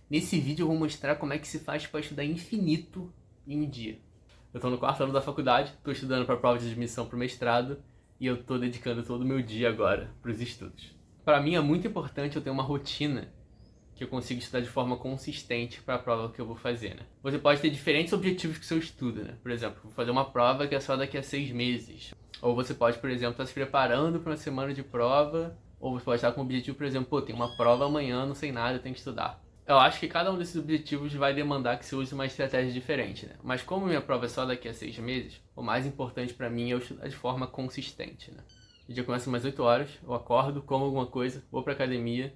Nesse vídeo eu vou mostrar como é que se faz para estudar infinito em um dia. Eu tô no 4º ano da faculdade, tô estudando para a prova de admissão pro mestrado e eu tô dedicando todo o meu dia agora pros estudos. Para mim é muito importante eu ter uma rotina que eu consiga estudar de forma consistente para a prova que eu vou fazer, né? Você pode ter diferentes objetivos com o seu estudo, né? Por exemplo, vou fazer uma prova que é só daqui a 6 meses. Ou você pode, por exemplo, estar se preparando para uma semana de prova, ou você pode estar com o objetivo, por exemplo, pô, tem uma prova amanhã, não sei nada, eu tenho que estudar. Eu acho que cada um desses objetivos vai demandar que você use uma estratégia diferente, né? Mas como minha prova é só daqui a 6 meses, o mais importante para mim é eu estudar de forma consistente, né? O dia começa umas 8 horas, eu acordo, como alguma coisa, vou pra academia,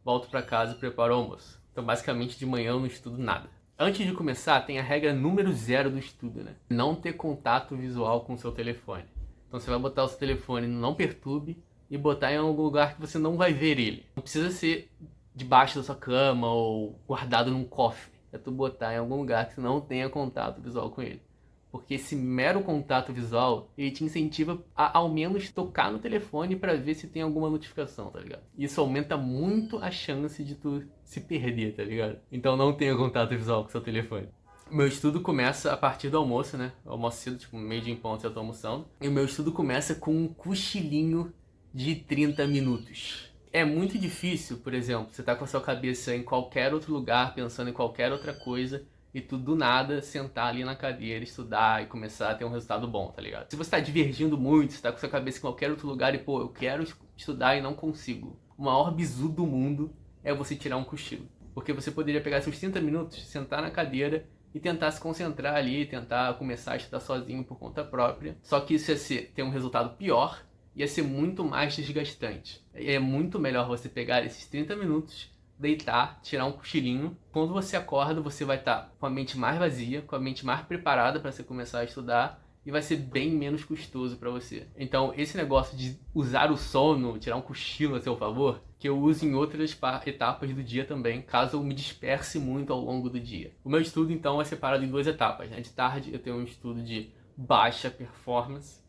volto pra casa e preparo o almoço. Então basicamente de manhã eu não estudo nada. Antes de começar, tem a regra número 0 do estudo, né? Não ter contato visual com o seu telefone. Então você vai botar o seu telefone no não perturbe e botar em algum lugar que você não vai ver ele. Não precisa ser debaixo da sua cama ou guardado num cofre. É tu botar em algum lugar que você não tenha contato visual com ele. Porque esse mero contato visual, ele te incentiva a ao menos tocar no telefone para ver se tem alguma notificação, tá ligado? Isso aumenta muito a chance de tu se perder, tá ligado? Então não tenha contato visual com seu telefone. Meu estudo começa a partir do almoço, né? Eu almoço cedo, tipo, meio dia em ponto eu tô almoçando. E o meu estudo começa com um cochilinho de 30 minutos. É muito difícil, por exemplo, você tá com a sua cabeça em qualquer outro lugar, pensando em qualquer outra coisa, e tu do nada sentar ali na cadeira, estudar e começar a ter um resultado bom, tá ligado? Se você tá divergindo muito, você tá com a sua cabeça em qualquer outro lugar e, pô, eu quero estudar e não consigo. O maior bizu do mundo é você tirar um cochilo. Porque você poderia pegar seus 30 minutos, sentar na cadeira e tentar se concentrar ali, tentar começar a estudar sozinho por conta própria. Só que isso ia ter um resultado pior, ia ser muito mais desgastante. É muito melhor você pegar esses 30 minutos, deitar, tirar um cochilinho. Quando você acorda, você vai estar com a mente mais vazia, com a mente mais preparada para você começar a estudar e vai ser bem menos custoso para você. Então, esse negócio de usar o sono, tirar um cochilo a seu favor, que eu uso em outras etapas do dia também, caso eu me disperse muito ao longo do dia. O meu estudo, então, é separado em 2 etapas, né? De tarde, eu tenho um estudo de baixa performance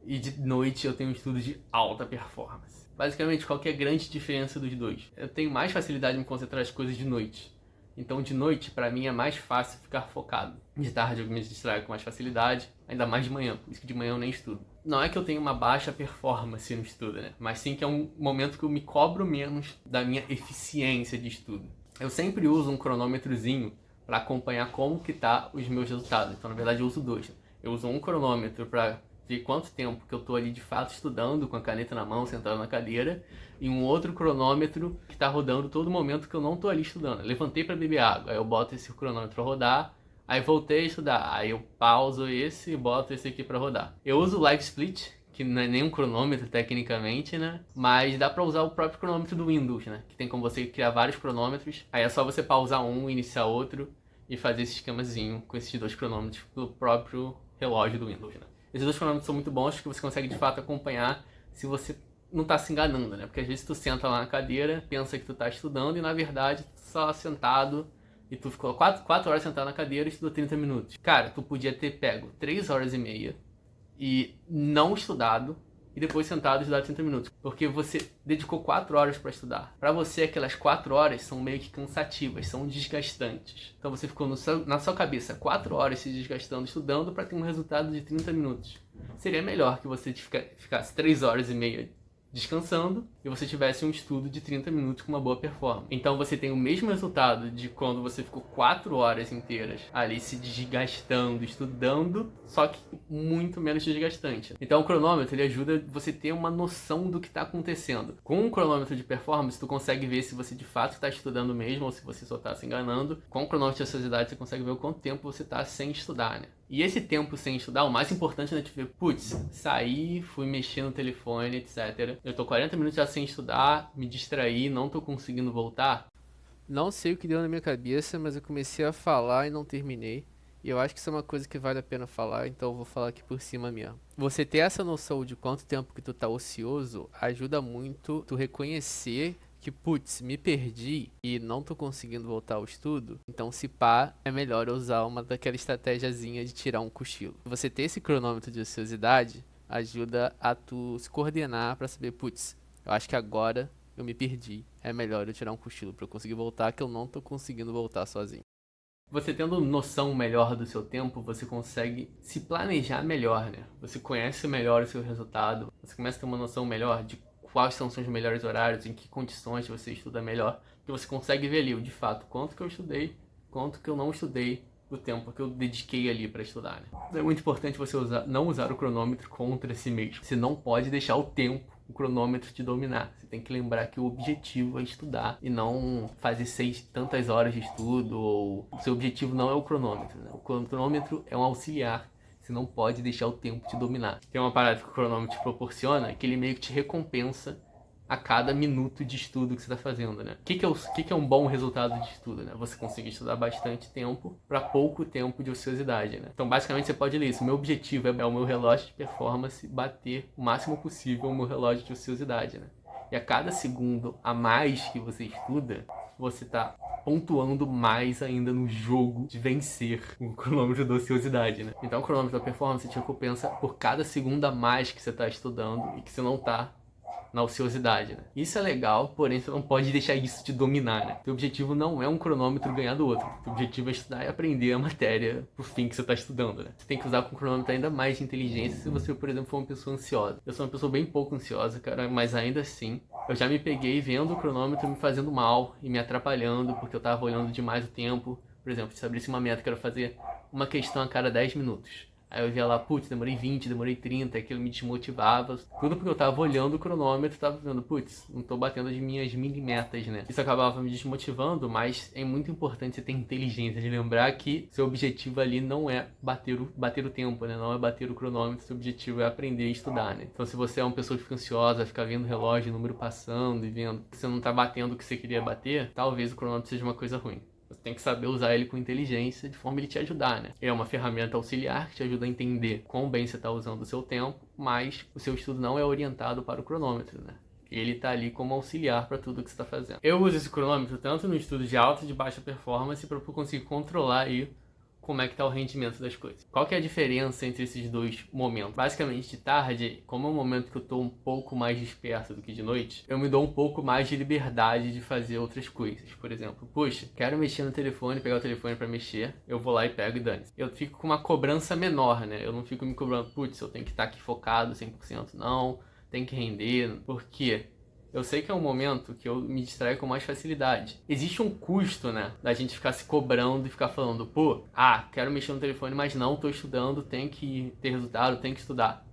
e de noite, eu tenho um estudo de alta performance. Basicamente, qual que é a grande diferença dos dois? Eu tenho mais facilidade em me concentrar as coisas de noite. Então, de noite, pra mim, é mais fácil ficar focado. De tarde, eu me distraio com mais facilidade, ainda mais de manhã, por isso que de manhã eu nem estudo. Não é que eu tenho uma baixa performance no estudo, né? Mas sim que é um momento que eu me cobro menos da minha eficiência de estudo. Eu sempre uso um cronômetrozinho para acompanhar como que tá os meus resultados. Então, na verdade, eu uso 2. Eu uso um cronômetro para ver quanto tempo que eu tô ali de fato estudando, com a caneta na mão, sentado na cadeira, e um outro cronômetro que tá rodando todo momento que eu não tô ali estudando. Eu levantei para beber água, aí eu boto esse cronômetro a rodar, aí voltei a estudar, aí eu pauso esse e boto esse aqui para rodar. Eu uso o Live Split, que não é nem um cronômetro tecnicamente, né? Mas dá pra usar o próprio cronômetro do Windows, né? Que tem como você criar vários cronômetros, aí é só você pausar um, iniciar outro, e fazer esse esquemazinho com esses 2 cronômetros pelo próprio relógio do Windows, né? Esses 2 cronômetros são muito bons porque você consegue de fato acompanhar se você não tá se enganando, né? Porque às vezes tu senta lá na cadeira, pensa que tu tá estudando e na verdade tu só sentado e tu ficou 4 horas sentado na cadeira e estudou 30 minutos. Cara, tu podia ter pego 3 horas e meia e não estudado e depois sentado e estudar 30 minutos. Porque você dedicou 4 horas para estudar. Para você, aquelas 4 horas são meio que cansativas, são desgastantes. Então você ficou na sua cabeça 4 horas se desgastando estudando para ter um resultado de 30 minutos. Seria melhor que você ficasse 3 horas e meia descansando e você tivesse um estudo de 30 minutos com uma boa performance. Então você tem o mesmo resultado de quando você ficou 4 horas inteiras ali se desgastando, estudando, só que muito menos desgastante. Então o cronômetro ele ajuda você ter uma noção do que está acontecendo. Com um cronômetro de performance, tu consegue ver se você de fato está estudando mesmo ou se você só está se enganando. Com o cronômetro de ociosidade, você consegue ver o quanto tempo você está sem estudar, né? E esse tempo sem estudar, o mais importante é te ver, putz, saí, fui mexer no telefone, etc. Eu tô 40 minutos já sem estudar, me distraí, não tô conseguindo voltar. Não sei o que deu na minha cabeça, mas eu comecei a falar e não terminei. E eu acho que isso é uma coisa que vale a pena falar, então eu vou falar aqui por cima mesmo. Você ter essa noção de quanto tempo que tu tá ocioso ajuda muito tu reconhecer que, putz, me perdi e não tô conseguindo voltar ao estudo, então se pá, é melhor eu usar uma daquela estratégiazinha de tirar um cochilo. Você ter esse cronômetro de ociosidade ajuda a tu se coordenar pra saber, putz, eu acho que agora eu me perdi. É melhor eu tirar um cochilo pra eu conseguir voltar, que eu não tô conseguindo voltar sozinho. Você tendo noção melhor do seu tempo, você consegue se planejar melhor, né? Você conhece melhor o seu resultado, você começa a ter uma noção melhor de quais são os seus melhores horários, em que condições você estuda melhor, porque você consegue ver ali, de fato, quanto que eu estudei, quanto que eu não estudei, o tempo que eu dediquei ali para estudar, né? É muito importante você não usar o cronômetro contra si mesmo. Você não pode deixar o tempo, o cronômetro te dominar. Você tem que lembrar que o objetivo é estudar e não fazer tantas horas de estudo, ou o seu objetivo não é o cronômetro, né? O cronômetro é um auxiliar. Você não pode deixar o tempo te dominar. Tem uma parada que o cronômetro te proporciona, que ele meio que te recompensa a cada minuto de estudo que você está fazendo, né? O que é um bom resultado de estudo, né? Você conseguir estudar bastante tempo para pouco tempo de ociosidade, né? Então, basicamente, você pode ler isso. O meu objetivo é o meu relógio de performance bater o máximo possível o meu relógio de ociosidade, né? E a cada segundo a mais que você estuda, você está pontuando mais ainda no jogo de vencer o cronômetro da ociosidade, né? Então, o cronômetro da performance te recompensa por cada segundo a mais que você está estudando e que você não está na ociosidade, né? Isso é legal, porém você não pode deixar isso te dominar, né? Teu objetivo não é um cronômetro ganhar do outro. Teu objetivo é estudar e aprender a matéria pro fim que você tá estudando, né? Você tem que usar com o cronômetro ainda mais de inteligência se você, por exemplo, for uma pessoa ansiosa. Eu sou uma pessoa bem pouco ansiosa, cara, mas ainda assim, eu já me peguei vendo o cronômetro me fazendo mal e me atrapalhando porque eu tava olhando demais o tempo. Por exemplo, se abrisse uma meta que era fazer uma questão a cada 10 minutos. Aí eu via lá, putz, demorei 20, demorei 30, aquilo me desmotivava. Tudo porque eu tava olhando o cronômetro, tava vendo, putz, não tô batendo as minhas mini metas, né? Isso acabava me desmotivando, mas é muito importante você ter inteligência de lembrar que seu objetivo ali não é bater o tempo, né? Não é bater o cronômetro, seu objetivo é aprender a estudar, né? Então se você é uma pessoa que fica ansiosa, fica vendo o relógio, o número passando e vendo que você não tá batendo o que você queria bater, talvez o cronômetro seja uma coisa ruim. Você tem que saber usar ele com inteligência, de forma ele te ajudar, né? É uma ferramenta auxiliar que te ajuda a entender quão bem você está usando o seu tempo, mas o seu estudo não é orientado para o cronômetro, né? Ele está ali como auxiliar para tudo que você está fazendo. Eu uso esse cronômetro tanto no estudo de alta e de baixa performance para eu conseguir controlar aí como é que tá o rendimento das coisas. Qual que é a diferença entre esses dois momentos? Basicamente, de tarde, como é um momento que eu tô um pouco mais desperto do que de noite, eu me dou um pouco mais de liberdade de fazer outras coisas. Por exemplo, puxa, quero mexer no telefone, pegar o telefone pra mexer, eu vou lá e pego e dane-se. Eu fico com uma cobrança menor, né? Eu não fico me cobrando, putz, eu tenho que estar aqui focado 100%, não, tem que render. Por quê? Eu sei que é um momento que eu me distraio com mais facilidade. Existe um custo, né, da gente ficar se cobrando e ficar falando, pô, quero mexer no telefone, mas não, tô estudando, tem que ter resultado, tem que estudar.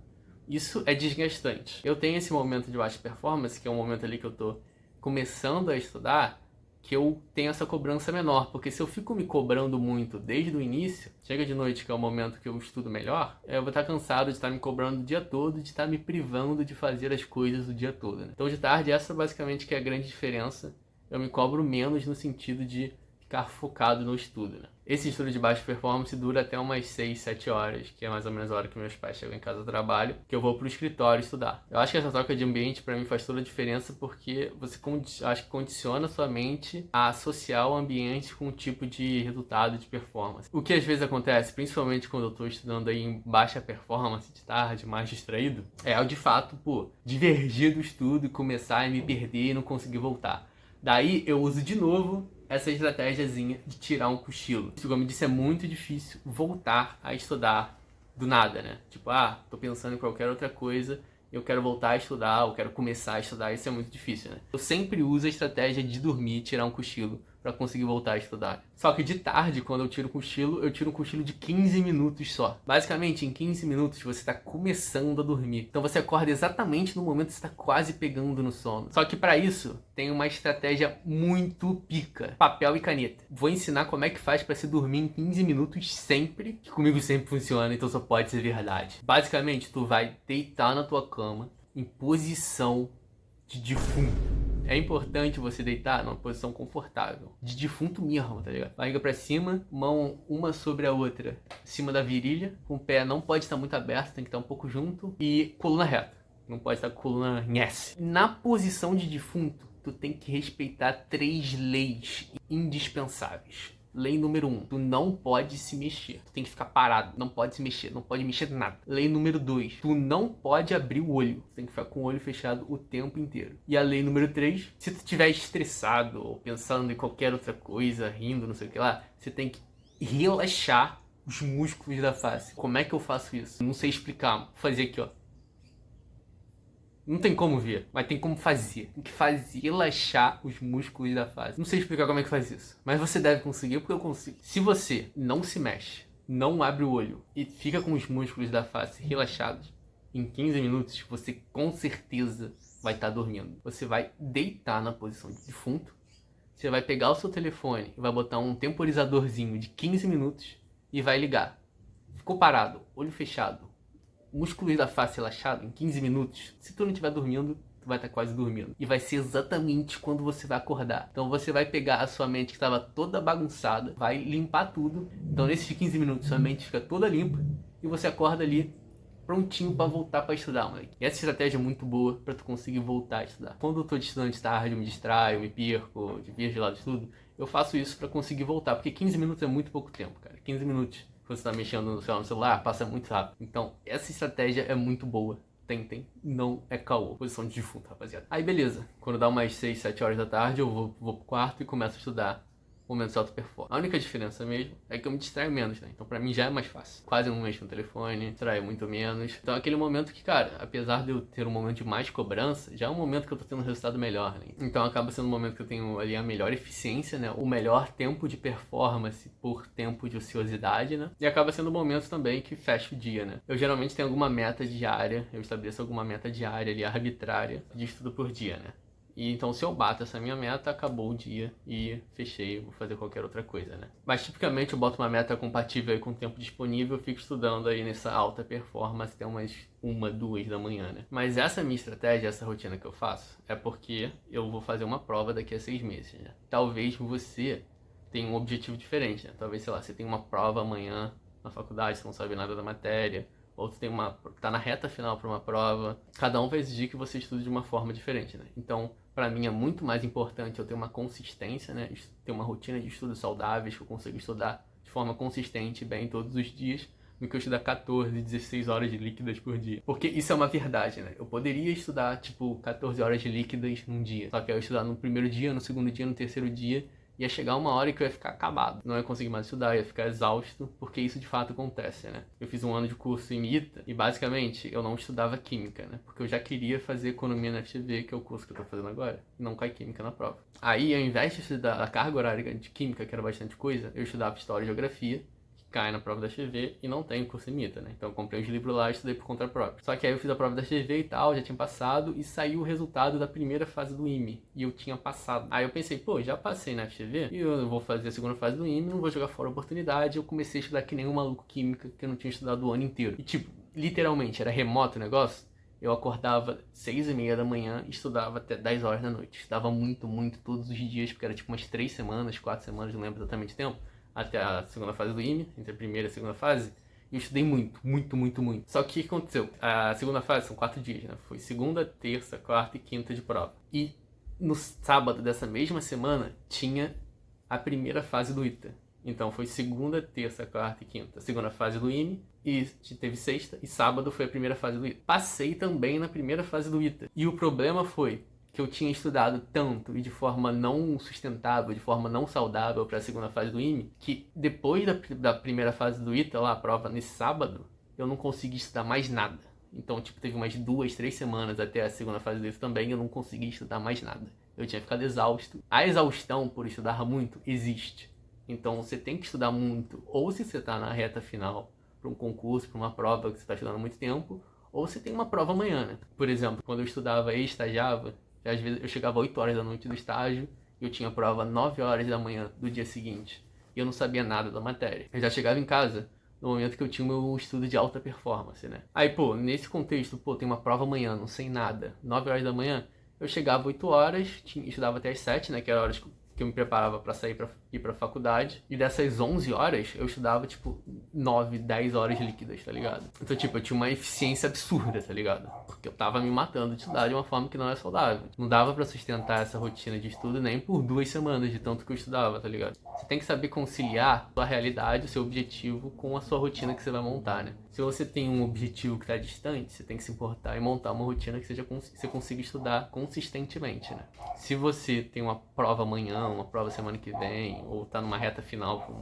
Isso é desgastante. Eu tenho esse momento de baixa performance, que é um momento ali que eu tô começando a estudar, que eu tenho essa cobrança menor, porque se eu fico me cobrando muito desde o início, chega de noite, que é o momento que eu estudo melhor, eu vou estar cansado de estar me cobrando o dia todo, de estar me privando de fazer as coisas o dia todo, né? Então de tarde, essa basicamente que é a grande diferença. Eu me cobro menos no sentido de ficar focado no estudo, né? Esse estudo de baixa performance dura até umas 6, 7 horas, que é mais ou menos a hora que meus pais chegam em casa do trabalho, que eu vou pro escritório estudar. Eu acho que essa troca de ambiente pra mim faz toda a diferença, porque você acho que condiciona sua mente a associar o ambiente com um tipo de resultado de performance. O que às vezes acontece, principalmente quando eu tô estudando aí em baixa performance de tarde, mais distraído, é de fato, divergir do estudo e começar a me perder e não conseguir voltar. Daí eu uso de novo essa estratégiazinha de tirar um cochilo. Como eu disse, é muito difícil voltar a estudar do nada, né? Tipo, tô pensando em qualquer outra coisa, eu quero voltar a estudar, eu quero começar a estudar, isso é muito difícil, né? Eu sempre uso a estratégia de dormir, tirar um cochilo, para conseguir voltar a estudar. Só que de tarde, quando eu tiro um cochilo de 15 minutos só. Basicamente, em 15 minutos você está começando a dormir. Então você acorda exatamente no momento que você está quase pegando no sono. Só que para isso, tem uma estratégia muito pica. Papel e caneta. Vou ensinar como é que faz para se dormir em 15 minutos sempre, que comigo sempre funciona, então só pode ser verdade. Basicamente, tu vai deitar na tua cama em posição de defunto. É importante você deitar numa posição confortável, de defunto mesmo, tá ligado? Barriga pra cima, mão uma sobre a outra, acima da virilha, com o pé não pode estar muito aberto, tem que estar um pouco junto, e coluna reta, não pode estar com coluna em S. Na posição de defunto, tu tem que respeitar 3 leis indispensáveis. Lei número 1, tu não pode se mexer. Tu tem que ficar parado, não pode se mexer, não pode mexer nada. Lei número 2, tu não pode abrir o olho. Tu tem que ficar com o olho fechado o tempo inteiro. E a lei número 3, se tu estiver estressado ou pensando em qualquer outra coisa, rindo, não sei o que lá, você tem que relaxar os músculos da face. Como é que eu faço isso? Não sei explicar. Vou fazer aqui, ó. Não tem como ver, mas tem como fazer. Tem que fazer, relaxar os músculos da face. Não sei explicar como é que faz isso, mas você deve conseguir, porque eu consigo. Se você não se mexe, não abre o olho e fica com os músculos da face relaxados, em 15 minutos você com certeza vai estar dormindo. Você vai deitar na posição de defunto, você vai pegar o seu telefone e vai botar um temporizadorzinho de 15 minutos e vai ligar. Ficou parado, olho fechado, músculos da face relaxado em 15 minutos. Se tu não estiver dormindo, tu vai estar quase dormindo. E vai ser exatamente quando você vai acordar. Então você vai pegar a sua mente que estava toda bagunçada, vai limpar tudo. Então nesses 15 minutos sua mente fica toda limpa e você acorda ali prontinho para voltar para estudar, moleque. E essa estratégia é muito boa para tu conseguir voltar a estudar. Quando eu tô estudando de tarde, eu me distraio, eu me perco, desvio de lado de tudo, eu faço isso para conseguir voltar, porque 15 minutos é muito pouco tempo, cara. 15 minutos você tá mexendo no celular, passa muito rápido. Então, essa estratégia é muito boa. Tentem, não é caô. Posição de defunto, rapaziada. Aí, beleza. Quando dá umas 6, 7 horas da tarde, eu vou pro quarto e começo a estudar momentos de alta performance. A única diferença mesmo é que eu me distraio menos, né? Então pra mim já é mais fácil. Quase não mexo no telefone, distraio muito menos. Então é aquele momento que, cara, apesar de eu ter um momento de mais cobrança, já é um momento que eu tô tendo um resultado melhor, né? Então acaba sendo um momento que eu tenho ali a melhor eficiência, né? O melhor tempo de performance por tempo de ociosidade, né? E acaba sendo um momento também que fecha o dia, né? Eu geralmente tenho alguma meta diária, eu estabeleço alguma meta diária ali, arbitrária, de estudo por dia, né? E então se eu bato essa minha meta, acabou o dia e fechei, vou fazer qualquer outra coisa, né? Mas tipicamente eu boto uma meta compatível aí com o tempo disponível, eu fico estudando aí nessa alta performance até umas 1, 2 da manhã, né? Mas essa minha estratégia, essa rotina que eu faço, é porque eu vou fazer uma prova daqui a 6 meses, né? Talvez você tenha um objetivo diferente, né? Talvez, sei lá, você tenha uma prova amanhã na faculdade, você não sabe nada da matéria, ou você tá na reta final para uma prova. Cada um vai exigir que você estude de uma forma diferente, né? Então, para mim é muito mais importante eu ter uma consistência, né? Ter uma rotina de estudos saudáveis, que eu consigo estudar de forma consistente, bem, todos os dias, do que eu estudar 14, 16 horas de líquidas por dia. Porque isso é uma verdade, né? Eu poderia estudar, tipo, 14 horas de líquidas num dia. Só que eu ia estudar no primeiro dia, no segundo dia, no terceiro dia, ia chegar uma hora que eu ia ficar acabado. Não ia conseguir mais estudar, ia ficar exausto, porque isso de fato acontece, né? Eu fiz um ano de curso em ITA e basicamente eu não estudava química, né? Porque eu já queria fazer economia na FGV, que é o curso que eu tô fazendo agora, e não cai química na prova. Aí, ao invés de estudar a carga horária de química, que era bastante coisa, eu estudava história e geografia, cai na prova da FGV e não tem curso em ITA, né? Então eu comprei os livros lá e estudei por conta própria. Só que aí eu fiz a prova da FGV e tal, já tinha passado e saiu o resultado da primeira fase do IME e eu tinha passado. Aí eu pensei, pô, já passei na FGV e eu vou fazer a segunda fase do IME, não vou jogar fora a oportunidade. Eu comecei a estudar que nem um maluco química que eu não tinha estudado o ano inteiro. E tipo, literalmente, era remoto o negócio. Eu acordava 6h30 da manhã e estudava até 10 horas da noite. Estudava muito, muito todos os dias, porque era tipo umas 3 semanas, 4 semanas, não lembro exatamente o tempo, até a segunda fase do IME, entre a primeira e a segunda fase, e eu estudei muito, muito, muito, muito. Só que o que aconteceu? A segunda fase são 4 dias, né? Foi segunda, terça, quarta e quinta de prova. E no sábado dessa mesma semana tinha a primeira fase do ITA. Então foi segunda, terça, quarta e quinta, a segunda fase do IME, e teve sexta, e sábado foi a primeira fase do ITA. Passei também na primeira fase do ITA. E o problema foi que eu tinha estudado tanto e de forma não sustentável, de forma não saudável para a segunda fase do IME, que depois da primeira fase do ITA, lá, a prova nesse sábado, eu não consegui estudar mais nada. Então, tipo, teve umas 2, 3 semanas até a segunda fase do ITA também, eu não consegui estudar mais nada. Eu tinha ficado exausto. A exaustão por estudar muito existe. Então, você tem que estudar muito, ou se você está na reta final para um concurso, para uma prova que você está estudando há muito tempo, ou você tem uma prova amanhã, né? Por exemplo, quando eu estudava e estagiava, às vezes eu chegava 8 horas da noite do estágio e eu tinha prova 9 horas da manhã do dia seguinte. E eu não sabia nada da matéria. Eu já chegava em casa no momento que eu tinha o meu estudo de alta performance, né? Aí, pô, nesse contexto, pô, tem uma prova amanhã, não sei nada. 9 horas da manhã, eu chegava 8 horas, estudava até as 7, né? Que era a hora que que eu me preparava pra sair pra ir pra faculdade. E dessas 11 horas, eu estudava, tipo, 9, 10 horas líquidas, tá ligado? Então, tipo, eu tinha uma eficiência absurda, tá ligado? Porque eu tava me matando de estudar de uma forma que não é saudável. Não dava pra sustentar essa rotina de estudo nem por 2 semanas de tanto que eu estudava, tá ligado? Você tem que saber conciliar a sua realidade, o seu objetivo com a sua rotina que você vai montar, né? Se você tem um objetivo que tá distante, você tem que se importar e montar uma rotina que você consiga estudar consistentemente, né? Se você tem uma prova amanhã, uma prova semana que vem, ou tá numa reta final com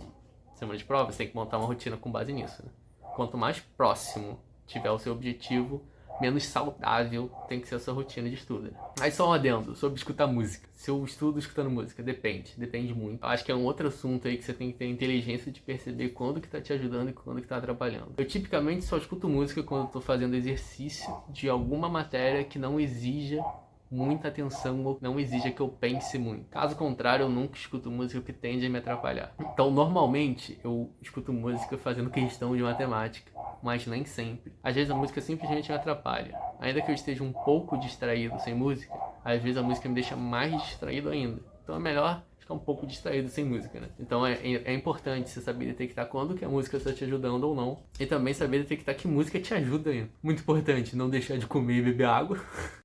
semana de prova, você tem que montar uma rotina com base nisso, né? Quanto mais próximo tiver o seu objetivo, menos saudável tem que ser a sua rotina de estudo. Aí só um adendo sobre escutar música. Se eu estudo escutando música, depende muito. Eu acho que é um outro assunto aí que você tem que ter inteligência de perceber quando que tá te ajudando e quando que tá atrapalhando. Eu tipicamente só escuto música quando eu tô fazendo exercício de alguma matéria que não exija muita atenção ou não exija que eu pense muito. Caso contrário, eu nunca escuto música que tende a me atrapalhar. Então, normalmente, eu escuto música fazendo questão de matemática, mas nem sempre. Às vezes a música simplesmente me atrapalha. Ainda que eu esteja um pouco distraído sem música, às vezes a música me deixa mais distraído ainda. Então é melhor ficar um pouco distraído sem música, né? Então é importante você saber detectar quando que a música está te ajudando ou não. E também saber detectar que música te ajuda ainda. Muito importante, não deixar de comer e beber água.